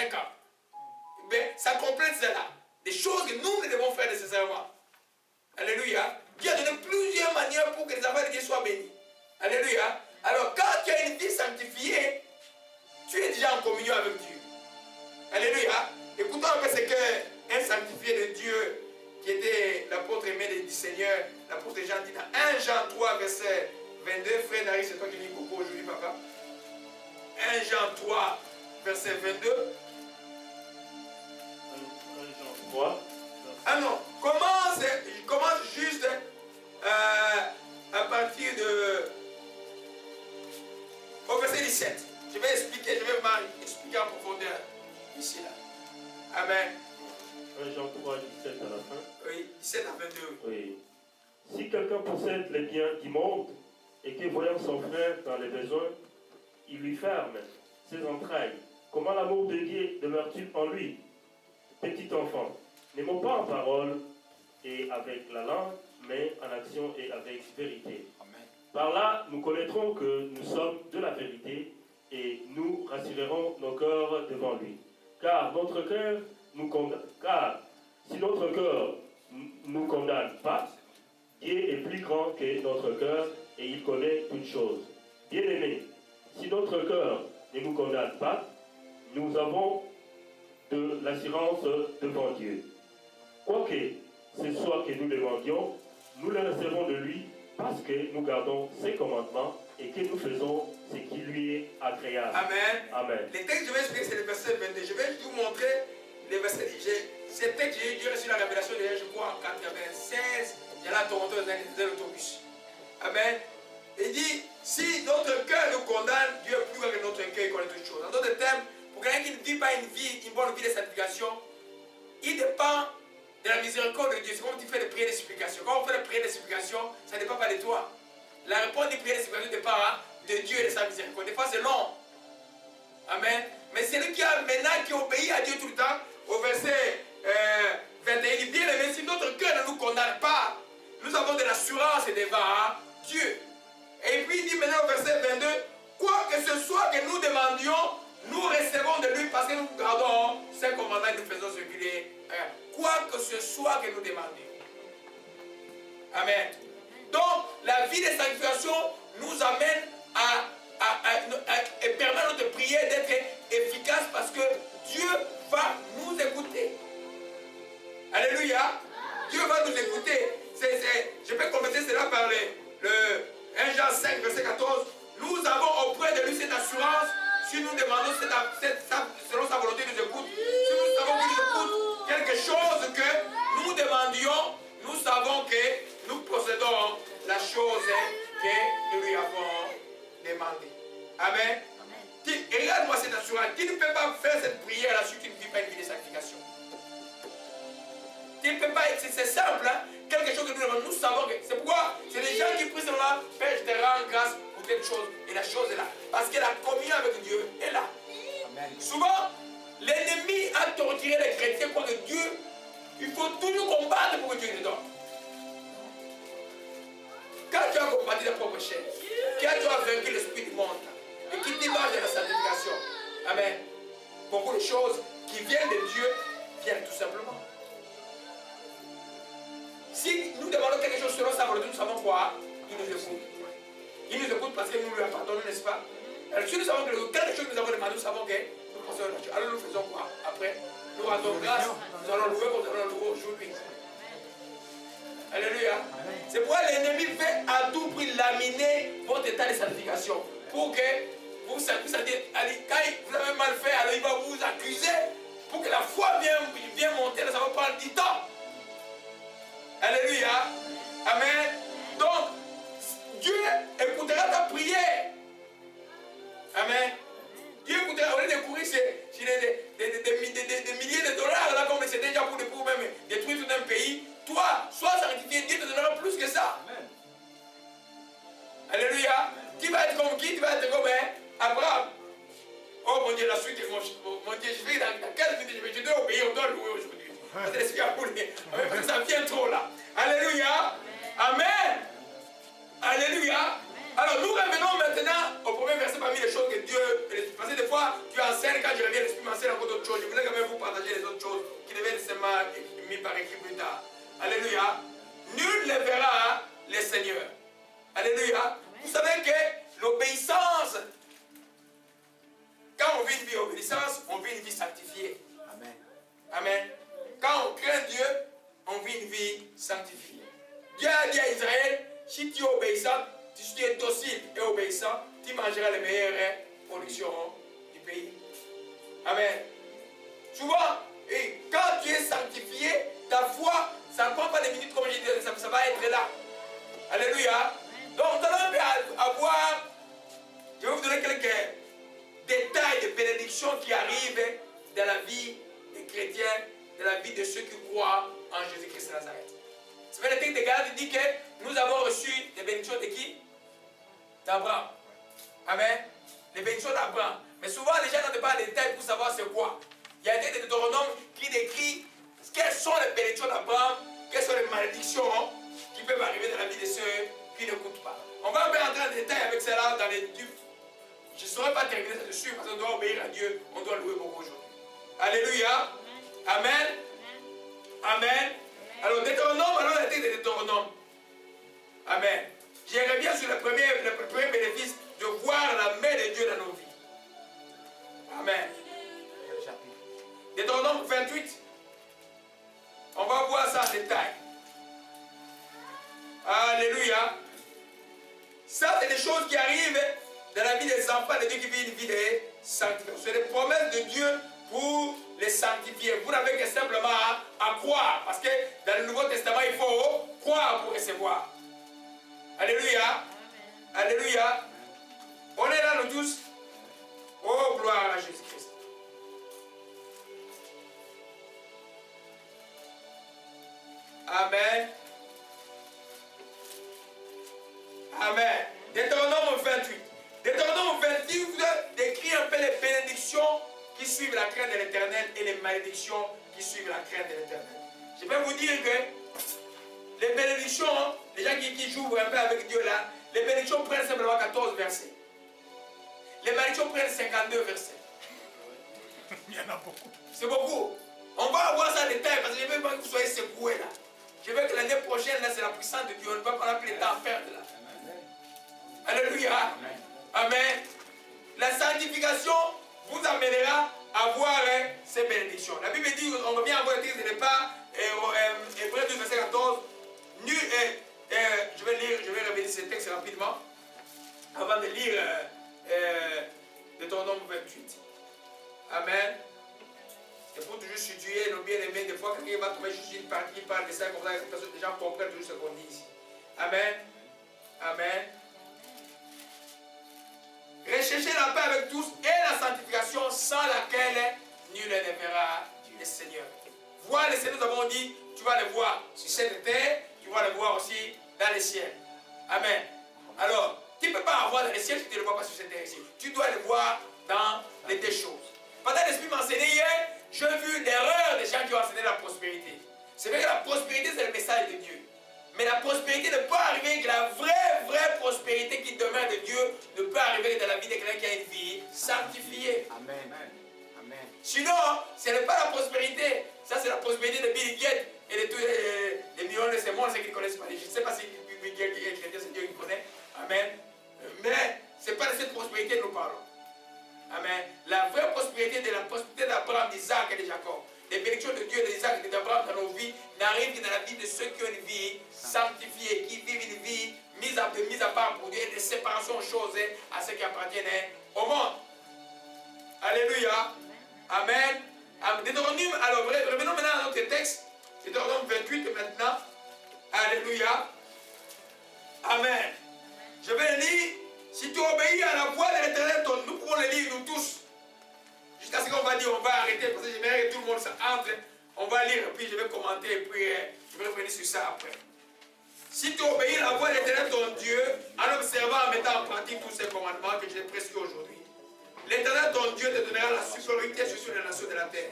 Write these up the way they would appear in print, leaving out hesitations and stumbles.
5 ans. Mais ça complète cela. Des choses que nous devons faire nécessairement. Alléluia. Dieu a donné plusieurs manières pour que les enfants de Dieu soient bénis. Alléluia. Alors quand tu as une vie sanctifiée, tu es déjà en communion avec Dieu. Alléluia. Écoutons un peu ce qu'un sanctifié de Dieu, qui était l'apôtre aimé du Seigneur, l'apôtre Jean dit dans 1 Jean 3, verset 22. Frère Nari, c'est toi qui lis beaucoup aujourd'hui, papa. 1 Jean 3, verset 22. 1 Jean 3. Ah non, commence juste à partir de... au verset 17. Je vais expliquer en profondeur ici là. Amen. 1 Jean 3, 17 à la fin. Oui, 17 à 22. Oui. Si quelqu'un possède les biens du monde et que voyant son frère dans les besoins, il lui ferme ses entrailles, comment l'amour de Dieu demeure-t-il en lui? Petit enfant, n'aimons pas en parole et avec la langue, mais en action et avec vérité. Amen. Par là, nous connaîtrons que nous sommes de la vérité et nous rassurerons nos cœurs devant lui. Car si notre cœur nous condamne pas, Dieu est plus grand que notre cœur et il connaît toutes choses. Bien-aimés, si notre cœur ne nous condamne pas, nous avons de l'assurance devant Dieu. Quoique ce soit que nous demandions, nous le recevons de lui parce que nous gardons ses commandements et que nous faisons ce qui lui est agréable. Amen. Amen. Les textes que je vais expliquer, c'est le verset 22. Je vais vous montrer les versets. Ces textes, j'ai reçu la révélation déjà, je crois, en 96. J'allais à Toronto dans l'autobus. Amen. Il dit, si notre cœur nous condamne, Dieu est plus grand que notre cœur, il connaît toutes choses. En d'autres termes, pour quelqu'un qui ne vit pas une bonne vie de sanctification, il dépend de la miséricorde de Dieu. C'est comme tu fais des prières d'explication. Quand on fait des prières d'explication, ça ne dépend pas de toi. La réponse des prières d'explication dépend de Dieu et de sa miséricorde. Des fois, c'est long. Amen. Mais celui qui a maintenant, qui obéit à Dieu tout le temps, au verset 21, il dit, bien aimé, si notre cœur ne nous condamne pas, nous avons de l'assurance devant Dieu. Et puis il dit maintenant au verset 22, quoi que ce soit que nous demandions, nous recevons de lui parce que nous gardons ses commandements et nous faisons ce qu'il est. Quoi que ce soit que nous demandions. Amen. Donc la vie de sanctification nous amène et permet à notre prière d'être efficace parce que Dieu va nous écouter. Alléluia. Dieu va nous écouter. Je peux compléter cela par le 1 Jean 5, verset 14. Nous avons auprès de lui cette assurance. Si nous demandons selon sa volonté, il nous écoute. Si nous savons qu'il nous écoute quelque chose que nous demandions, nous savons que nous possédons la chose que nous lui avons demandée. Amen. Et regarde-moi cette assurance. Qui ne peut pas faire cette prière là-dessus qui ne vit pas une vie de sanctification? Il ne peut pas être, c'est simple, hein? Quelque chose que nous demandons, nous savons que c'est pourquoi c'est les gens qui prient cela, Père, je te rends grâce pour quelque chose, et la chose est là. Parce que la communion avec Dieu est là. Amen. Souvent, l'ennemi a torturé les chrétiens pour que Dieu, il faut toujours combattre pour que Dieu nous donne. Quand tu as combattu ta propre chair, quand tu as vaincu l'esprit du monde, et qui t'émarge de la sanctification, amen, beaucoup de choses qui viennent de Dieu viennent tout simplement. Si nous demandons quelque chose selon sa volonté, nous savons quoi? Il nous écoute. Il nous écoute parce que nous lui pardonnons, n'est-ce pas? Alors si nous savons que quelque chose que nous avons demandé, nous savons que nous possédons la chose. Alors nous faisons quoi? Après, nous rendons grâce, nous allons louer comme nous allons louer aujourd'hui. Alléluia. C'est pourquoi l'ennemi fait à tout prix laminer votre état de sanctification. Pour que vous sentiez, quand vous avez mal fait, alors il va vous accuser. Pour que la foi vienne monter, ça va prendre du temps. Alléluia. Amen. Donc, Dieu écoutera ta prière. Amen. Dieu écoutera. Au lieu de courir sur des milliers de dollars, là, comme c'était déjà pour même détruire tout un pays, toi, sois sanctifié, Dieu te donnera plus que ça. Amen. Alléluia. Qui va être comme qui? Tu vas être comme Abraham. Oh mon Dieu, la suite, mon Dieu, je vais dans 15 minutes, je dois obéir, on doit louer aujourd'hui. Parce que ça vient trop là. Alléluia. Amen. Alléluia. Alors nous revenons maintenant au premier verset parmi les choses que Dieu. Parce que des fois tu enseignes, quand je reviens, l'Esprit m'enseigne encore d'autres choses. par écrit plus tard. Alléluia. Nul ne verra le Seigneur. Alléluia. Vous savez que l'obéissance, quand on vit une vie obéissance, on vit une vie sanctifiée. Amen. Amen. Quand on craint Dieu, on vit une vie sanctifiée. Dieu a dit à Israël, si tu es obéissant, si tu es docile et obéissant, tu mangeras les meilleures productions du pays. Amen. Souvent, et quand tu es sanctifié, ta foi, ça ne prend pas des minutes comme je disais, ça va être là. Alléluia. Donc nous allons avoir, je vais vous donner quelques détails de bénédictions qui arrivent dans la vie des chrétiens, dans la vie de ceux qui croient en Jésus-Christ de Nazareth. C'est vrai, le texte de Galates dit que nous avons reçu des bénédictions de qui? D'Abraham. Amen. Les bénédictions d'Abraham. Mais souvent, les gens n'ont pas les détails pour savoir c'est quoi. Il y a un texte de Deutéronome qui décrit quelles sont les bénédictions d'Abraham, quelles sont les malédictions qui peuvent arriver dans la vie de ceux qui n'écoutent pas. On va bien entrer en détail avec cela dans les dupes. Je ne saurais pas terminer ça dessus parce qu'on doit obéir à Dieu, on doit louer beaucoup aujourd'hui. Alléluia. Amen. Amen. Alors, Deutéronome, alors le texte de Deutéronome. Amen. Je reviens sur le premier bénéfice de voir la main de Dieu dans nos vies. Amen. Deutéronome 28. On va voir ça en détail. Alléluia. Ça, c'est des choses qui arrivent dans la vie des enfants de Dieu qui vivent une vie de sanctification. C'est des promesses de Dieu pour les sanctifier. Vous n'avez que simplement à croire. Parce que dans le Nouveau Testament, il faut croire pour recevoir. Alléluia. Alléluia. On est là, nous tous. Oh, gloire à Jésus-Christ. Amen. Amen. Deutéronome 28. Deutéronome 28 décrit un peu les bénédictions qui suivent la crainte de l'Éternel et les malédictions qui suivent la crainte de l'Éternel. Je peux vous dire que les bénédictions, les gens qui jouent un peu avec Dieu là, les bénédictions prennent simplement 14 versets. Les malédictions prennent 52 versets. Il y en a beaucoup. C'est beaucoup. On va avoir ça en détail parce que je veux pas que vous soyez secoués là. Je veux que l'année prochaine, là, c'est la puissance de Dieu. On ne va pas plus le temps à perdre là. Alléluia. Amen. La sanctification vous amènera à voir ces bénédictions. La Bible dit, on revient à voir le texte de départ, Hébreux 12, verset 14. Je vais revenir ce texte rapidement, avant de lire Deutéronome 28. Amen. Et pour toujours situer nos bien-aimés, des fois, quelqu'un va trouver juste une partie qui parle de ça, comme ça, les gens comprennent toujours ce qu'on dit ici. Amen. Amen. Recherchez la paix avec tous et la sanctification sans laquelle nul ne verra le Seigneur. Voir le Seigneur, nous avons dit, tu vas le voir sur cette terre, tu vas le voir aussi dans les ciels. Amen. Alors, tu ne peux pas avoir dans les ciels si tu ne le vois pas sur cette terre ici. Tu dois le voir dans les deux choses. Pendant l'Esprit m'enseignait hier, j'ai vu l'erreur des gens qui ont enseigné la prospérité. C'est vrai que la prospérité, c'est le message de Dieu. Mais la prospérité ne peut arriver que la vraie prospérité qui demeure de Dieu ne peut arriver dans la vie de quelqu'un qui a une vie sanctifiée. Amen. Amen. Sinon, ce n'est pas la prospérité. Ça, c'est la prospérité de Bill Gates et de tous les millions de ces mondes, ceux qui ne connaissent pas. Je ne sais pas si Bill Gates est chrétien, c'est Dieu qui connaît. Amen. Mais ce n'est pas de cette prospérité que nous parlons. Amen. La vraie prospérité de la prospérité d'Abraham, d'Isaac et de Jacob. Les bénédictions de Dieu, d'Isaac et d'Abraham dans nos vies n'arrivent que dans la vie de ceux qui ont une vie sanctifiée, qui vivent une vie mise à part pour Dieu, de séparation aux choses à ceux qui appartiennent au monde. Alléluia. Amen. Deutéronome, alors revenons maintenant à notre texte. Deutéronome 28 maintenant. Alléluia. Amen. Je vais lire. Si tu obéis à la voix de l'Éternel, nous pouvons le lire nous tous. Jusqu'à ce qu'on va dire, on va arrêter, parce que j'aimerais que tout le monde entre. On va lire, puis je vais commenter, et puis je vais revenir sur ça après. Si tu obéis à la voix de l'Éternel, ton Dieu, en observant, en mettant en pratique tous ces commandements que je t'ai prescrits aujourd'hui, l'Éternel, ton Dieu, te donnera la supériorité sur toutes les nations de la terre.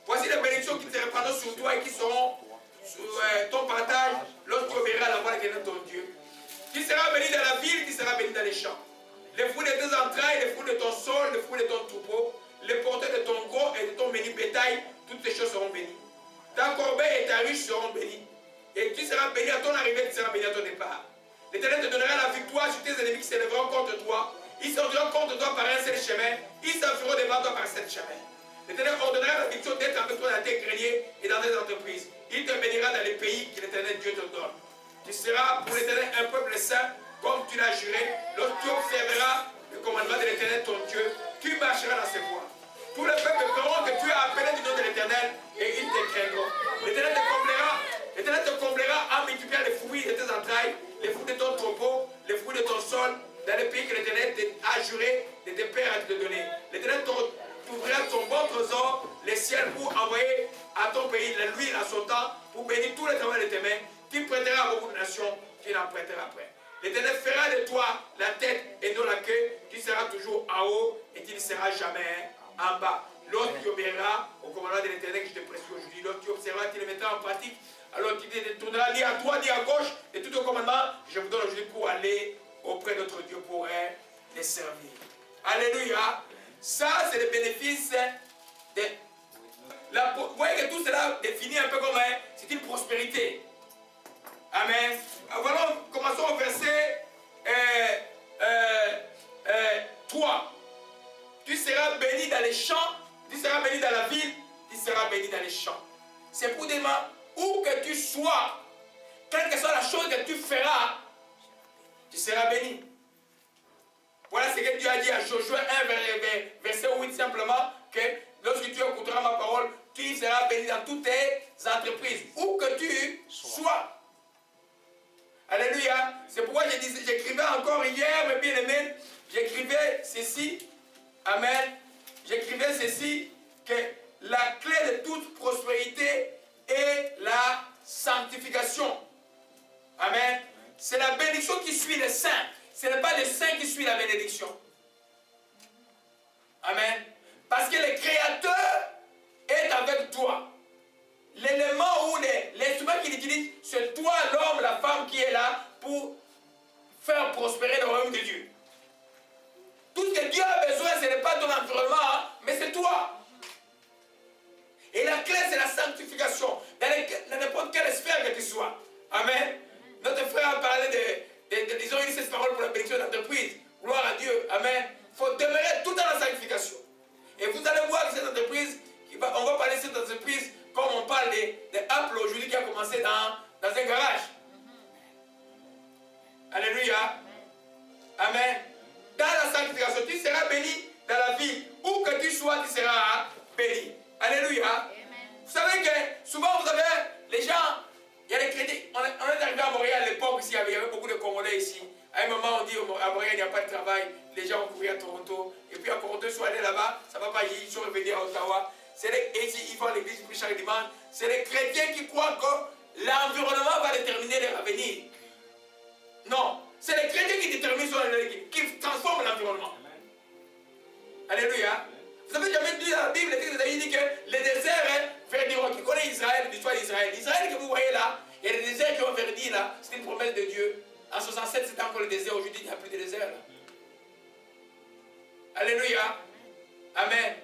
Voici les bénédictions qui te répandront sur toi et qui seront sur ton partage lorsque tu obéiras à la voix de l'Éternel, ton Dieu. Qui sera béni dans la ville, qui sera béni dans les champs. Les fruits de tes entrailles, les fruits de ton sol, les fruits de ton troupeau, les porteurs de ton gros et de ton menu bétail, toutes ces choses seront bénies. Ta corbeille et ta ruche seront bénies. Et tu seras béni à ton arrivée, tu seras béni à ton départ. L'Éternel te donnera la victoire sur tes ennemis qui s'élèveront contre toi. Ils sortiront contre toi par un seul chemin. Ils s'enfuiront devant toi par sept chemins. L'Éternel ordonnera la victoire d'être avec toi dans tes greniers et dans tes entreprises. Il te bénira dans les pays que l'Éternel Dieu te donne. Tu seras pour l'Éternel un peuple saint, comme tu l'as juré. Lorsque tu observeras le commandement de l'Éternel ton Dieu, tu marcheras dans ses voies. Tous les peuples verront que tu as appelé du nom de l'Éternel et ils te craindront. L'Éternel te comblera en multipliant les fruits de tes entrailles, les fruits de ton troupeau, les fruits de ton sol, dans les pays que l'Éternel a juré de tes pères à te donner. L'Éternel t'ouvrira ton bon trésor, les ciels, pour envoyer à ton pays l'huile à son temps, pour bénir tous les travaux de tes mains. Tu prêteras à beaucoup de nations, tu n'en prêteras après. L'Éternel fera de toi la tête et non la queue. Tu seras toujours en haut et tu ne seras jamais en bas. Lorsque tu obéiras au commandement de l'Éternel que je te prescris aujourd'hui, lorsque tu observeras, tu le mettras en pratique, alors tu ne te tourneras ni à droite ni à gauche, et tout au commandement, je vous donne aujourd'hui pour aller auprès de notre Dieu pour les servir. Alléluia. Ça, c'est le bénéfice de... Vous voyez que tout cela définit un peu comme c'est une prospérité. Amen. Voilà, commençons au verset 3. Tu seras béni dans les champs, tu seras béni dans la ville, tu seras béni dans les champs. C'est pour demain, où que tu sois, quelle que soit la chose que tu feras, tu seras béni. Voilà ce que Dieu a dit à Josué 1, verset 8, simplement, que lorsque tu écouteras ma parole, tu seras béni dans toutes tes entreprises, où que tu sois. Alléluia. C'est pourquoi j'écrivais encore hier, mes bien-aimés, j'écrivais ceci. Amen. J'écrivais ceci, que la clé de toute prospérité est la sanctification. Amen. C'est la bénédiction qui suit les saints. Ce n'est pas les saints qui suivent la bénédiction. Amen. Parce que le Créateur est avec toi. L'élément ou l'instrument qu'il utilise, c'est toi, l'homme, la femme qui est là pour faire prospérer le royaume de Dieu. Tout ce que Dieu a besoin, ce n'est pas ton environnement, mais c'est toi. Et la clé, c'est la sanctification. Dans n'importe quelle sphère que tu sois. Amen. Notre frère a parlé disons, il dit cette parole pour la bénédiction d'entreprise. Gloire à Dieu. Amen. Il faut demeurer tout dans la sanctification. Et vous allez voir que cette entreprise, on va parler de cette entreprise comme on parle d'Apple aujourd'hui qui a commencé dans un garage. Alléluia. Amen. Dans la sanctification, tu seras béni dans la vie. Où que tu sois, tu seras béni. Alléluia. Amen. Vous savez que souvent vous avez les gens, il y a des chrétiens. On est arrivé à Montréal à l'époque ici, il y avait beaucoup de Congolais ici. À un moment, on dit à Montréal, il n'y a pas de travail. Les gens ont couru à Toronto. Et puis à Toronto, ils sont allés là-bas. Ça ne va pas, ils sont revenus à Ottawa. Et ici, ils vont à l'église chaque dimanche. C'est les chrétiens qui croient que l'environnement va déterminer leur avenir. Non. C'est les chrétiens qui déterminent qui transforment l'environnement. Alléluia. Vous avez jamais lu dans la Bible, il dit que les déserts verdiront. Qui connaît Israël, l'histoire d'Israël. L'Israël que vous voyez là, et les déserts qui ont verdi là, c'est une promesse de Dieu. En 67, c'était encore le désert. Aujourd'hui, il n'y a plus de désert là. Alléluia. Amen.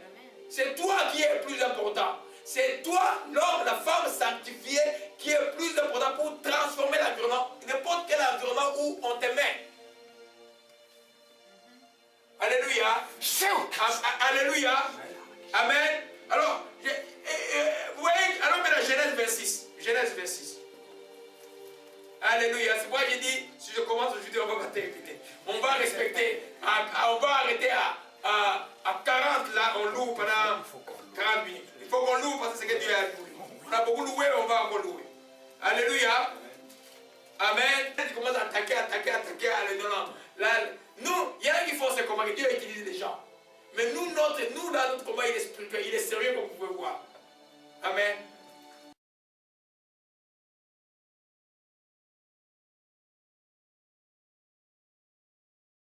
C'est toi qui es le plus important. C'est toi, l'homme, la femme sanctifiée, qui est le plus important pour transformer l'environnement. N'importe quel environnement où on te met. Alléluia. Alléluia. Amen. Alors, vous voyez, alors mais la Genèse 26. Genèse 26. Alléluia. C'est pourquoi j'ai dit, si je commence aujourd'hui, on va pas terminer. On va respecter, on va arrêter à 40 là, on loue pendant 40 minutes. Il faut qu'on loue parce que c'est ce que Dieu a loué. On a beaucoup loué, on va encore louer. Alléluia. Amen. Tu commences à attaquer. Là, nous, il y en a qui font ce combat, que Dieu utilise les gens. Mais nous, dans notre combat, il est spirituel, il est sérieux comme vous pouvez voir. Amen.